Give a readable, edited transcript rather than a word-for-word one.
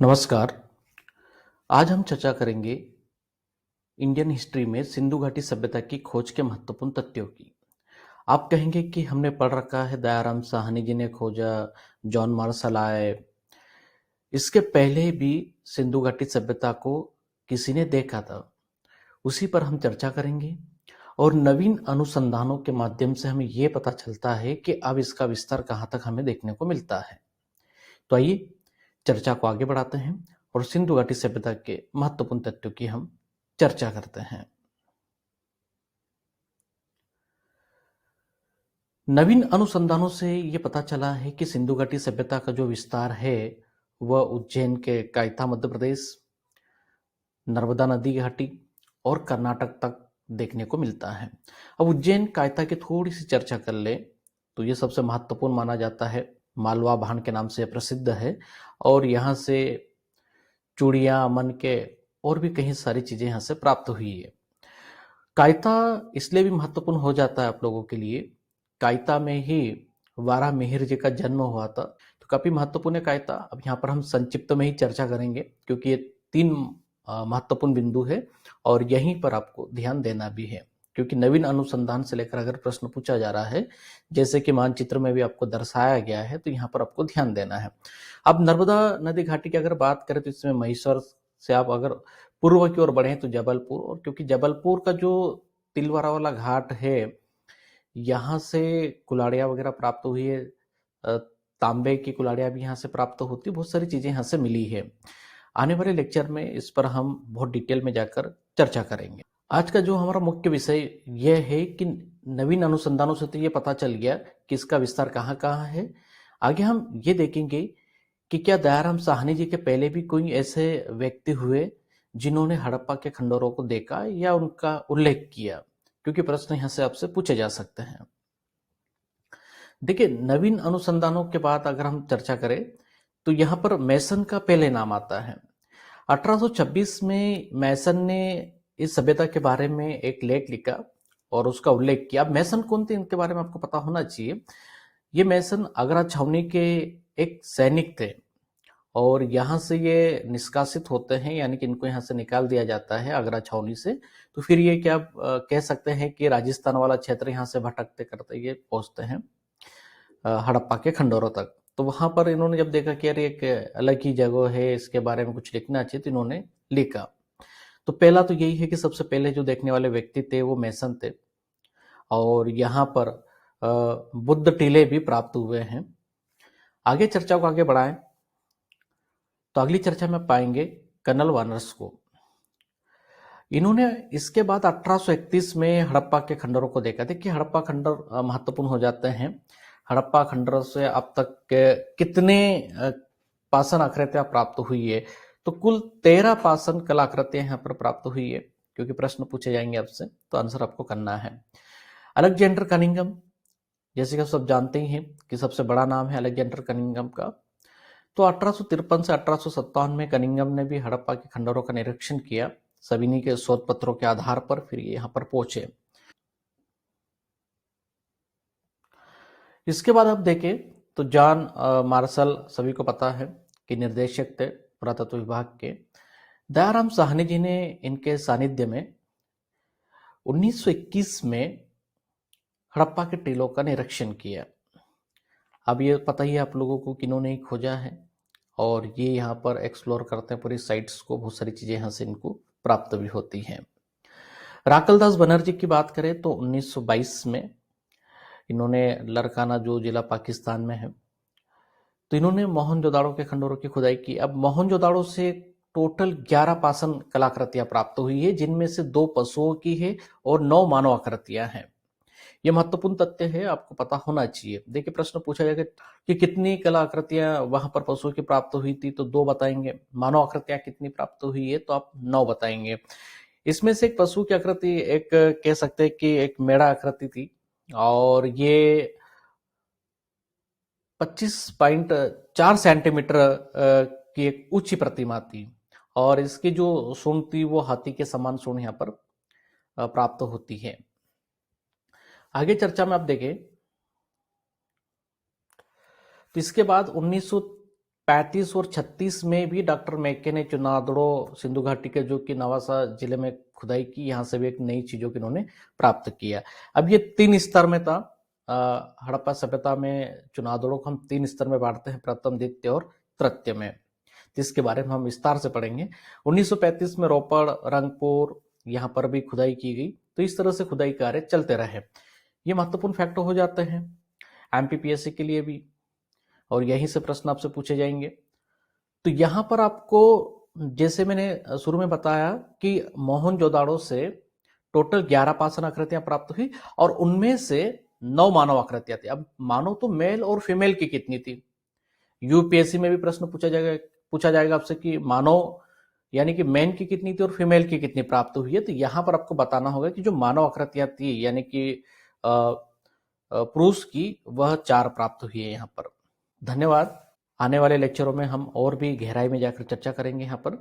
नमस्कार। आज हम चर्चा करेंगे इंडियन हिस्ट्री में सिंधु घाटी सभ्यता की खोज के महत्वपूर्ण तथ्यों की। आप कहेंगे कि हमने पढ़ रखा है, दयाराम साहनी जी ने खोजा, जॉन मार्शल आए। इसके पहले भी सिंधु घाटी सभ्यता को किसी ने देखा था, उसी पर हम चर्चा करेंगे। और नवीन अनुसंधानों के माध्यम से हमें यह पता चलता है कि अब इसका विस्तार कहाँ तक हमें देखने को मिलता है। तो आइए चर्चा को आगे बढ़ाते हैं और सिंधु घाटी सभ्यता के महत्वपूर्ण तथ्यों की हम चर्चा करते हैं। नवीन अनुसंधानों से ये पता चला है कि सिंधु घाटी सभ्यता का जो विस्तार है वह उज्जैन के कायथा मध्य प्रदेश, नर्मदा नदी घाटी और कर्नाटक तक देखने को मिलता है। अब उज्जैन कायथा की थोड़ी सी चर्चा कर ले तो ये सबसे महत्वपूर्ण माना जाता है। मालवा भान के नाम से प्रसिद्ध है और यहाँ से चूड़ियाँ, मन के और भी कई सारी चीजें यहाँ से प्राप्त हुई है। कायता इसलिए भी महत्वपूर्ण हो जाता है आप लोगों के लिए, कायता में ही वारा मिहिर जी का जन्म हुआ था, तो काफी महत्वपूर्ण है कायता। अब यहाँ पर हम संक्षिप्त में ही चर्चा करेंगे क्योंकि ये 3 महत्वपूर्ण बिंदु है और यहीं पर आपको ध्यान देना भी है क्योंकि नवीन अनुसंधान से लेकर अगर प्रश्न पूछा जा रहा है, जैसे कि मानचित्र में भी आपको दर्शाया गया है, तो यहाँ पर आपको ध्यान देना है। अब नर्मदा नदी घाटी की अगर बात करें तो इसमें महिसर से आप अगर पूर्व की ओर बढ़े तो जबलपुर, और क्योंकि जबलपुर का जो तिलवारा वाला घाट है यहाँ से कुलाड़िया वगैरह प्राप्त हुई है, तांबे की कुलाड़िया भी यहाँ से प्राप्त होती, बहुत सारी चीजें यहाँ से मिली है। आने वाले लेक्चर में इस पर हम बहुत डिटेल में जाकर चर्चा करेंगे। आज का जो हमारा मुख्य विषय यह है कि नवीन अनुसंधानों से तो ये पता चल गया कि इसका विस्तार कहाँ कहाँ है। आगे हम ये देखेंगे कि क्या दयाराम साहनी जी के पहले भी कोई ऐसे व्यक्ति हुए जिन्होंने हड़प्पा के खंडरों को देखा या उनका उल्लेख किया, क्योंकि प्रश्न यहां से आपसे पूछे जा सकते हैं। देखिए, नवीन अनुसंधानों के बाद अगर हम चर्चा करें तो यहां पर मैसन का पहले नाम आता है। 1826 में मैसन ने इस सभ्यता के बारे में एक लेख लिखा और उसका उल्लेख किया। अब मैसन कौन थे इनके बारे में आपको पता होना चाहिए। ये मैसन आगरा छावनी के एक सैनिक थे और यहाँ से ये निष्कासित होते हैं, यानी कि इनको यहाँ से निकाल दिया जाता है आगरा छावनी से। तो फिर ये क्या कह सकते हैं कि राजस्थान वाला क्षेत्र यहाँ से भटकते करते ये पहुंचते हैं हड़प्पा के खंडोरों तक। तो वहां पर इन्होंने जब देखा कि अरे एक अलग ही जगह है, इसके बारे में कुछ लिखना चाहिए, तो इन्होंने लिखा। तो पहला तो यही है कि सबसे पहले जो देखने वाले व्यक्ति थे वो मैसन थे और यहाँ पर बुद्ध टीले भी प्राप्त हुए हैं। आगे चर्चा को आगे बढ़ाएं तो अगली चर्चा में पाएंगे कर्नल वानर्स को। इन्होंने इसके बाद 1831 में हड़प्पा के खंडरों को देखा। देखिए, हड़प्पा खंडर महत्वपूर्ण हो जाते हैं। हड़प्पा खंडरों से अब तक कितने पाषाण आकृतियां प्राप्त हुई है, तो कुल 13 पाषाण कलाकृतियां यहाँ पर प्राप्त हुई है। क्योंकि प्रश्न पूछे जाएंगे आपसे तो आंसर आपको करना है। अलेक्जेंडर कनिंघम, जैसे कि आप सब जानते ही हैं कि सबसे बड़ा नाम है अलेक्जेंडर कनिंघम का। तो 1853 से 1857 में कनिंघम ने भी हड़प्पा के खंडरों का निरीक्षण किया। सविनी के शोध पत्रों के आधार पर फिर ये यहाँ पर पहुंचे। इसके बाद आप देखें तो जॉन मार्शल सभी को पता है कि निर्देशक थे पुरातत्व विभाग के। दयाराम साहनी जी ने इनके सानिध्य में 1921 में हड़प्पा के टीलों का निरीक्षण किया। अब ये पता ही है आप लोगों को किन्होंने खोजा है और ये यहाँ पर एक्सप्लोर करते हैं पूरी साइट्स को, बहुत सारी चीजें यहाँ से इनको प्राप्त भी होती हैं। राकलदास बनर्जी की बात करें तो 1922 में इन्होंने लरकाना जो जिला पाकिस्तान में है, तो इन्होंने मोहनजोदाड़ो के खंडरों की खुदाई की। अब मोहनजोदाड़ो से टोटल 11 पाषाण कलाकृतियां प्राप्त हुई है, जिनमें से 2 पशुओं की है और 9 मानव आकृतियां हैं। यह महत्वपूर्ण तथ्य है, आपको पता होना चाहिए। देखिए, प्रश्न पूछा जाएगा कि कितनी कलाकृतियां वहां पर पशुओं की प्राप्त हुई थी, तो 2 बताएंगे। मानव आकृतियां कितनी प्राप्त हुई है, तो आप 9 बताएंगे। इसमें से एक पशु की आकृति, एक कह सकते हैं कि एक मेढ़ा आकृति थी और ये 25.4 सेंटीमीटर की एक ऊंची प्रतिमा थी और इसकी जो सूंड थी वो हाथी के समान सूंड यहाँ पर प्राप्त होती है। आगे चर्चा में आप देखें तो इसके बाद 1935 और 36 में भी डॉक्टर मैके ने चुनादड़ो सिंधु घाटी के जो कि नवासा जिले में खुदाई की, यहाँ से भी एक नई चीजों की इन्होंने प्राप्त किया। अब ये 3 स्तर में था। हड़प्पा सभ्यता में चुनादड़ो को हम 3 स्तर में बांटते हैं, प्रथम, द्वितीय और तृतीय में, जिसके बारे में हम विस्तार से पढ़ेंगे। 1935 में रोपड़, रंगपुर, यहाँ पर भी खुदाई की गई। तो इस तरह से खुदाई कार्य चलते रहे। ये महत्वपूर्ण फैक्टर हो जाते हैं एमपीपीएससी के लिए भी, और यहीं से प्रश्न आपसे पूछे जाएंगे। तो यहां पर आपको, जैसे मैंने शुरू में बताया कि मोहनजोदाड़ो से टोटल 11 पाषाण आकृतियां प्राप्त हुई और उनमें से 9 मानव आकृतियां थी। अब मानव तो मेल और फीमेल की कितनी थी? यूपीएससी में भी प्रश्न पूछा जाएगा आपसे कि मानव यानी कि मैन की कितनी थी और फीमेल की कितनी प्राप्त हुई है। तो यहां पर आपको बताना होगा कि जो मानव आकृतियां थी यानी कि पुरुष की, वह 4 प्राप्त हुई है यहां पर। धन्यवाद। आने वाले लेक्चरों में हम और भी गहराई में जाकर चर्चा करेंगे यहाँ पर।